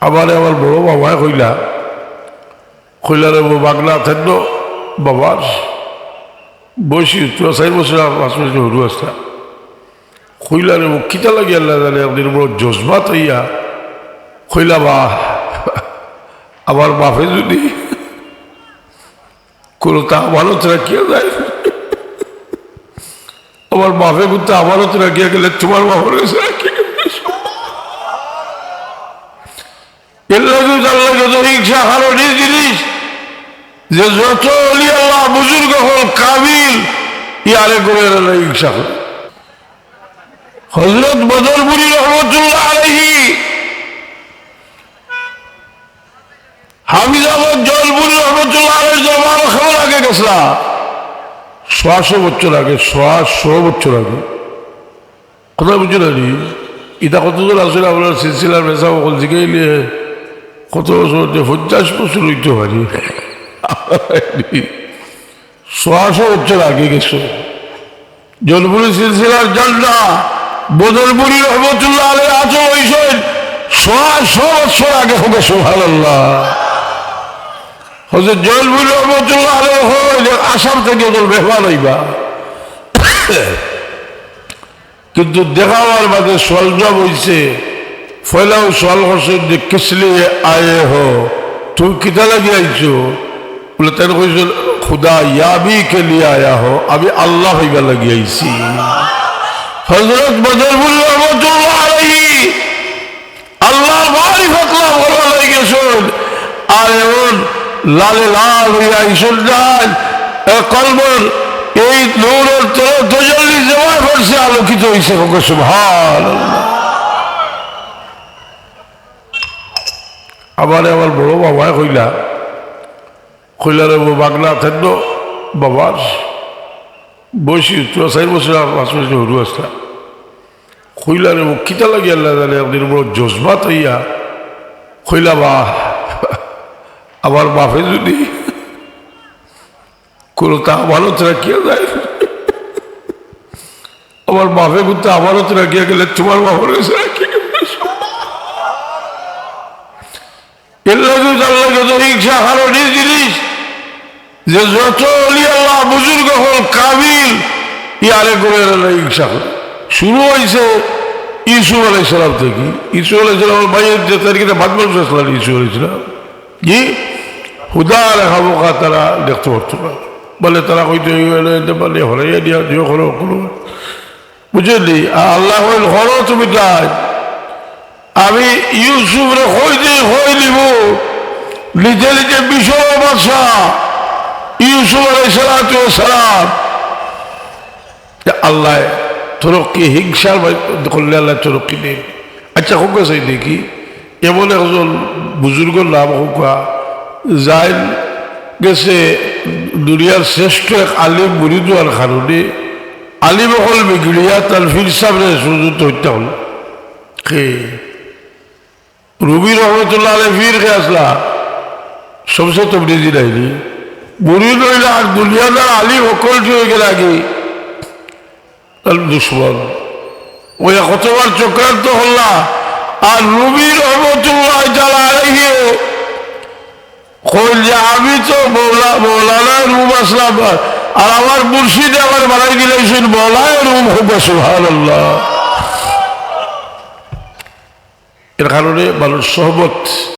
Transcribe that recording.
আবার আমার বড় বাবায় কইলারে বাগলা থাকলো বাবার বয়সী 4 বছর 5 বছর হরু আসতা কইলারে কিতা লাগে আল্লাহ জানে আপনি বড় জজবাত হইয়া কইলা বা আমার বাপে যদি কোনো তা আমানত রাখিয়া যায় আমার বাপে কিন্তু আমানত রাখিয়া গেলে তোমার বাবার কাছে রাখিয়া হিংসা হারণী জিনিস যে যত অলি আল্লাহ বুজুর্গ হল কাবিল ইয়ারে করে হিংসা হল হযরত বদরপুরি রহমতুল্লাহ আলাইহি হাফিজাবাদ জলপুরি রহমতুল্লাহ আলাইহি জমানো খবর আগে গেছলা 100 বছর আগে 100 বছর আগে কথা বুঝে নানি ইটা কতজন আসলে আপনার সিলসিলার মেসা সকল জিগাইলে কত বছর 50 বছর হইতে পারি 100 বছর আগে গেছো জলপুরি সিলসিলার জন্না বদরপুরি রহমতুল্লাহ আলাইহি আছো হইছেন 100 বছর আগে হবে সুবহানাল্লাহ হযরত জলপুরি রহমতুল্লাহ আলাইহি হইল আসাম থেকে ওদের মেহমান হইবা কিন্তু দেখাবার বাদে সলজব হইছে ফয়লাও সওয়াল করছে যে কিসলিয়ে আয়ে হো তুমি কিতা লাগি আইছো বলে তাই কইছিল খুদা ইয়াবি কে লিয়ে আয়া হো আমি আল্লাহ হইবা লাগি আইছি হযরত বদরপুরি রহমতুল্লাহ আলাইহি আল্লাহর মারিফত লাভ করা লাগি গেছেন আর এমন লালে লাল হইয়া আইসল যায় কলবর এই নূরের তজল্লি জমা করছে আলোকিত হইছে সুবহানাল্লাহ আবার আমার বড় বাবায় কইলারে বাগলা থাকলো বাবার বয়সী 4 বছর 5 বছর হরু আসতা কইলারে কিতা লাগে আল্লাহ জানে আপনি বড় জজবাত হইয়া কইলা বা আমার বাপে যদি কোনো তা আমানত রাখিয়া যায় আমার বাপে কিন্তু আমানত রাখিয়া গেলে তোমার বাবার কাছে রাখিয়া হিংসা হারণী জিনিস যে যত অলি আল্লাহ বুজুর্গ হল কাবিল ইয়ারে করে হিংসা হল শুরু হয়েছে ইসুফ আলাইহিস সালাম থেকে ইসুফ আলাইহিস সালাম ভাইয়ের যে তারিখে ভাত মানুষ আসলাম ইসুফ আলাইহিস সালাম জি হুদা রেখা বোকা তারা দেখতে পারতো না বলে তারা কইতে বলে হরাইয়া দিয়া দিও হলো কোনো বুঝলি আল্লাহ হইল হলো তুমি তাই আমি ইউসুফরে হই নিব নিজে নিজে মিশর বাদশা ইউসুফ আলাইহিস সালাম আল্লাহ তরক্কি হিংসার করলে আল্লাহ তরক্কি নেই আচ্ছা হোক চাই দেখি এমন একজন বুজুর্গর নাম হোকা যাই গেছে দুনিয়ার শ্রেষ্ঠ এক আলিম মুরিদ হওয়ার কারণে আলিম হল বিগড়িয়া তার ফির সামনে সুযোগ হত্যা হল কে রুবি রহমতুল্লাহ আলাইহি ফির কে আসলা সবসে তবলিগি নাইনি মুরিদ হইলে আর দুনিয়াদার আলিম সকল হয়ে গেলে আগে তার দুশ্মন ওই কতবার চক্রান্ত হল্লা আর রুবি রহমতুল্লাহ আলাইহি কইল যে আমি তো মৌলানা রুম আসলাম আর আমার মুর্শিদ আমার বানাই দিলেছেন মৌলায় রুম হবে সুবহানাল্লাহ এর কারণে মানুষ সহমত